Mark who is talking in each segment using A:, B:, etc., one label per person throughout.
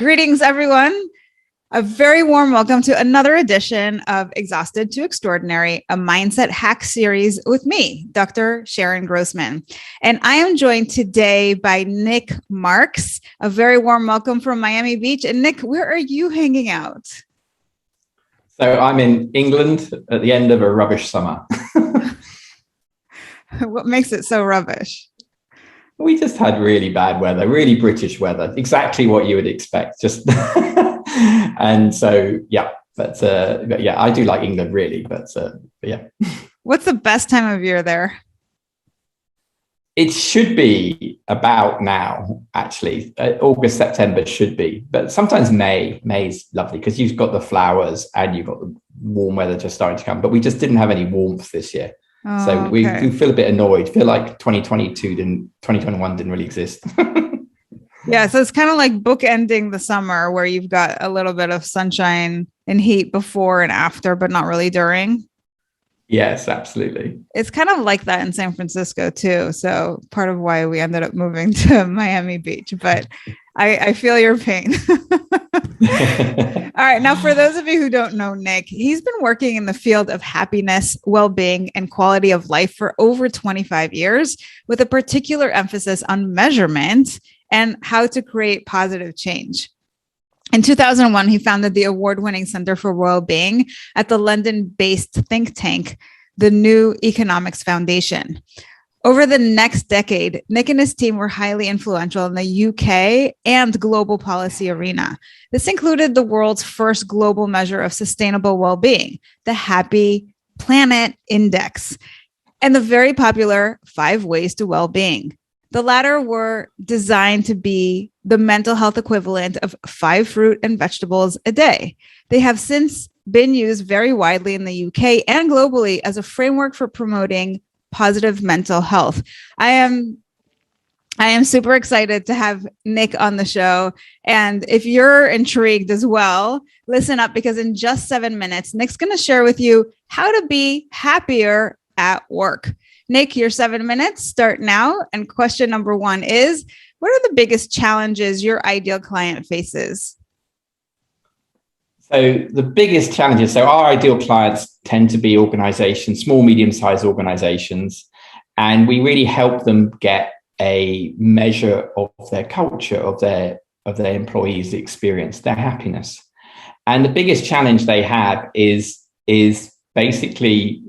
A: Greetings, everyone. A very warm welcome to another edition of Exhausted to Extraordinary, a mindset hack series with me, Dr. Sharon Grossman. And I am joined today by Nic Marks. A very warm welcome from Miami Beach. And Nic, where are you hanging out?
B: So I'm in England at the end of a rubbish summer.
A: What makes it so rubbish?
B: We just had really bad weather, really British weather, exactly what you would expect. Just and so, yeah, but yeah, I do like England really, but yeah.
A: What's the best time of year there?
B: It should be about now, actually. August, September should be, but sometimes May's lovely because you've got the flowers and you've got the warm weather just starting to come, but we just didn't have any warmth this year. So we feel a bit annoyed, feel like 2021 didn't really exist.
A: Yeah, so it's kind of like bookending the summer where you've got a little bit of sunshine and heat before and after, but not really during.
B: Yes, absolutely.
A: It's kind of like that in San Francisco too. So part of why we ended up moving to Miami Beach, but I feel your pain. All right. Now, for those of you who don't know Nic, he's been working in the field of happiness, well-being, and quality of life for over 25 years, with a particular emphasis on measurement and how to create positive change. In 2001, he founded the award-winning Center for Wellbeing at the London-based think tank, the New Economics Foundation. Over the next decade, Nic and his team were highly influential in the UK and global policy arena. This included the world's first global measure of sustainable well-being, the Happy Planet Index, and the very popular 5 Ways to Well-being. The latter were designed to be the mental health equivalent of 5 fruit and vegetables a day. They have since been used very widely in the UK and globally as a framework for promoting positive mental health. I am super excited to have Nic on the show. And if you're intrigued as well, listen up, because in just 7 minutes, Nic's going to share with you how to be happier at work. Nic, your 7 minutes start now. And question number 1 is, what are the biggest challenges your ideal client faces?
B: So the biggest challenges, so our ideal clients tend to be organizations, small, medium-sized organizations, and we really help them get a measure of their culture, of their employees' experience, their happiness. And the biggest challenge they have is basically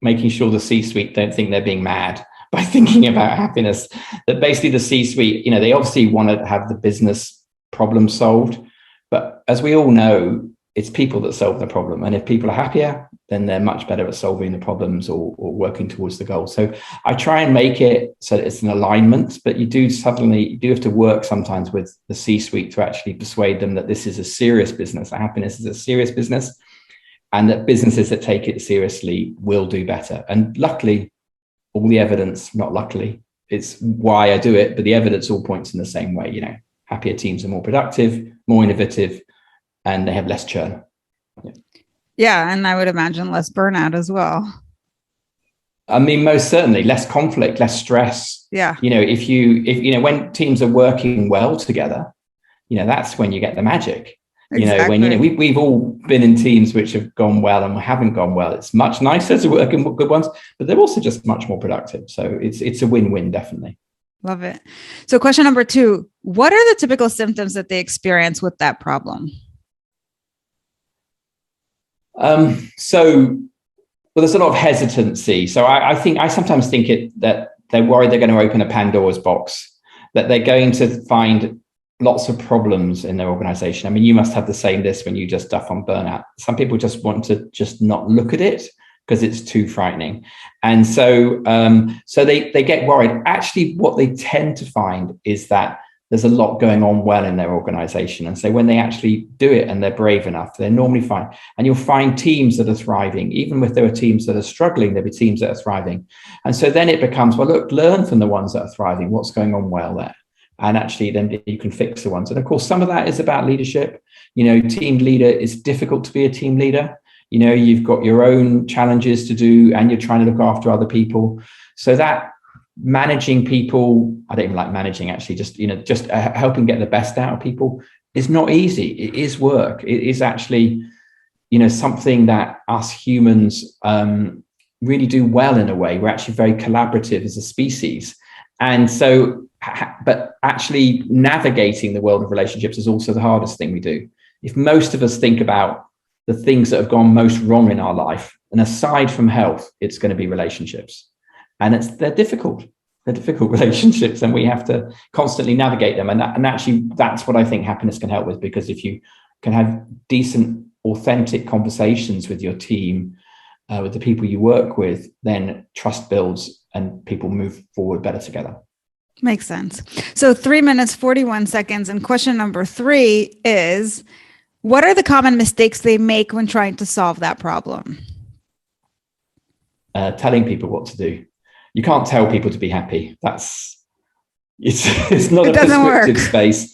B: making sure the C-suite don't think they're being mad by thinking about happiness. That basically the C-suite, they obviously want to have the business problem solved, but as we all know, it's people that solve the problem. And if people are happier, then they're much better at solving the problems or working towards the goal. So I try and make it so that it's an alignment, but you do have to work sometimes with the C-suite to actually persuade them that this is a serious business. Happiness is a serious business, and that businesses that take it seriously will do better. And luckily, all the evidence, not luckily, it's why I do it, but the evidence all points in the same way. Happier teams are more productive, more innovative, and they have less churn.
A: Yeah, and I would imagine less burnout as well.
B: I mean, most certainly less conflict, less stress.
A: Yeah.
B: If when teams are working well together, that's when you get the magic.
A: Exactly.
B: When we've all been in teams which have gone well and haven't gone well. It's much nicer to work in good ones, but they're also just much more productive. So it's a win-win, definitely. Love
A: it. So question number 2, what are the typical symptoms that they experience with that problem?
B: There's a lot of hesitancy. So I sometimes think that they're worried they're going to open a Pandora's box, that they're going to find lots of problems in their organization. I mean, you must have the same this when you just stuff on burnout. Some people just want to just not look at it because it's too frightening. And so they get worried. Actually, what they tend to find is that there's a lot going on well in their organization. And so when they actually do it and they're brave enough, they're normally fine. And you'll find teams that are thriving. Even if there are teams that are struggling, there'll be teams that are thriving. And so then it becomes, well, look, learn from the ones that are thriving. What's going on well there? And actually then you can fix the ones. And of course, some of that is about leadership. Team leader is difficult to be a team leader. You've got your own challenges to do and you're trying to look after other people. So that managing people, I don't even like managing actually, just helping get the best out of people is not easy. It is work. It is actually, something that us humans really do well in a way. We're actually very collaborative as a species. And so, but actually navigating the world of relationships is also the hardest thing we do. If most of us think about the things that have gone most wrong in our life, and aside from health, it's going to be relationships. And they're difficult. They're difficult relationships, and we have to constantly navigate them. And actually, that's what I think happiness can help with, because if you can have decent, authentic conversations with your team, with the people you work with, then trust builds and people move forward better together.
A: Makes sense. So 3 minutes, 41 seconds. And question number 3 is, what are the common mistakes they make when trying to solve that problem?
B: Telling people what to do. You can't tell people to be happy. It's not a prescriptive space.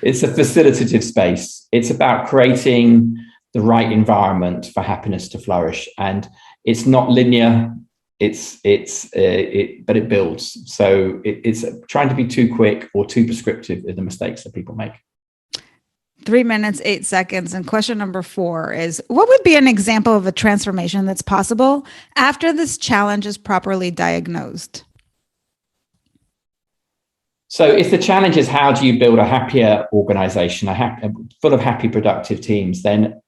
B: It's a facilitative space. It's about creating the right environment for happiness to flourish. And it's not linear. But it builds. So it's trying to be too quick or too prescriptive are the mistakes that people make.
A: 3 minutes, 8 seconds. And question number 4 is, what would be an example of a transformation that's possible after this challenge is properly diagnosed?
B: So if the challenge is how do you build a happier organization, full of happy, productive teams, then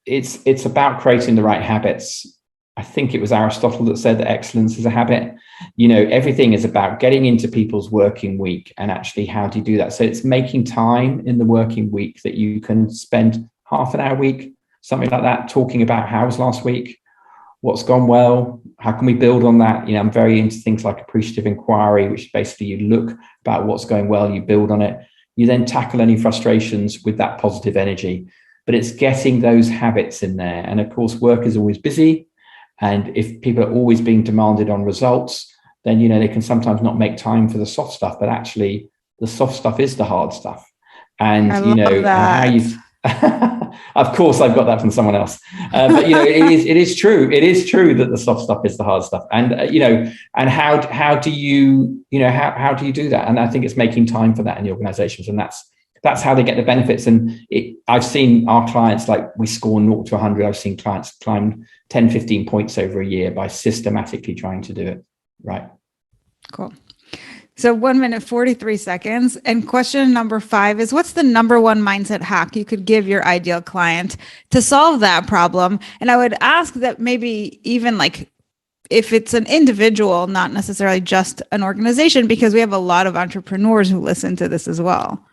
B: it's about creating the right habits. I think it was Aristotle that said that excellence is a habit. Everything is about getting into people's working week, and actually how do you do that? So it's making time in the working week that you can spend half an hour a week, something like that, talking about how was last week, what's gone well, how can we build on that? I'm very into things like appreciative inquiry, which basically you look about what's going well, you build on it. You then tackle any frustrations with that positive energy. But it's getting those habits in there. And of course, work is always busy. And if people are always being demanded on results, then, they can sometimes not make time for the soft stuff, but actually the soft stuff is the hard stuff. And, and how you, of course, I've got that from someone else. But, it is true. It is true that the soft stuff is the hard stuff. And, and how do you do that? And I think it's making time for that in the organizations. And that's how they get the benefits. And I've seen our clients, like we score 0 to 100. I've seen clients climb 10, 15 points over a year by systematically trying to do it. Right.
A: Cool. So 1 minute, 43 seconds. And question number 5 is, what's the number one mindset hack you could give your ideal client to solve that problem? And I would ask that maybe even like, if it's an individual, not necessarily just an organization, because we have a lot of entrepreneurs who listen to this as well.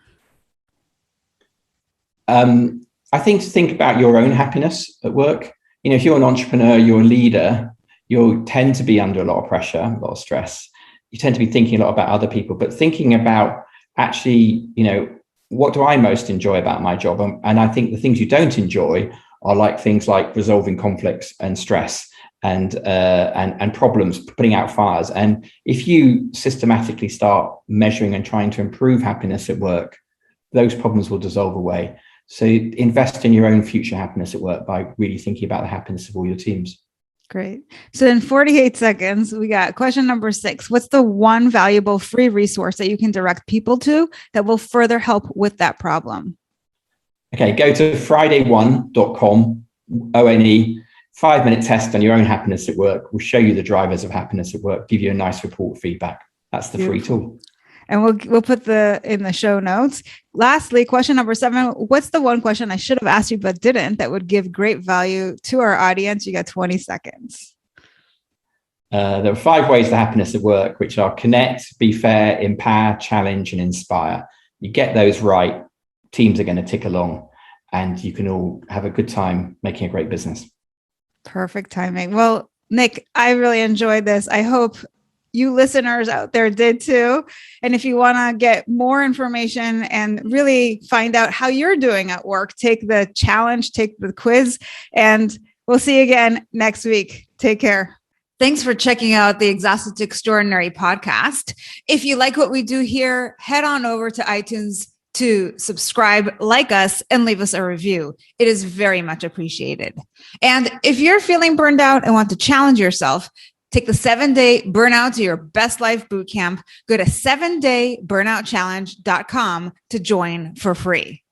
B: I think about your own happiness at work. If you're an entrepreneur, you're a leader, you'll tend to be under a lot of pressure, a lot of stress. You tend to be thinking a lot about other people, but thinking about actually, what do I most enjoy about my job? And I think the things you don't enjoy are like things like resolving conflicts and stress and problems, putting out fires. And if you systematically start measuring and trying to improve happiness at work, those problems will dissolve away. So invest in your own future happiness at work by really thinking about the happiness of all your teams.
A: Great. So in 48 seconds, we got question number 6. What's the one valuable free resource that you can direct people to that will further help with that problem?
B: Okay, go to friday1.com, ONE, 5-minute test on your own happiness at work. We'll show you the drivers of happiness at work, give you a nice report feedback. That's the free tool.
A: And we'll put in the show notes. Lastly, question number 7. What's the one question I should have asked you but didn't that would give great value to our audience? You got 20 seconds.
B: There are 5 ways to happiness at work, which are connect, be fair, empower, challenge, and inspire. You get those right, teams are going to tick along, and you can all have a good time making a great business.
A: Perfect timing. Well, Nic, I really enjoyed this. I hope you listeners out there did too. And if you want to get more information and really find out how you're doing at work, take the challenge, take the quiz, and we'll see you again next week. Take care. Thanks for checking out the Exhausted to Extraordinary podcast. If you like what we do here, head on over to iTunes to subscribe, like us, and leave us a review. It is very much appreciated. And if you're feeling burned out and want to challenge yourself, take the 7-day Burnout to Your Best Life Bootcamp. Go to 7dayburnouchallenge.com to join for free.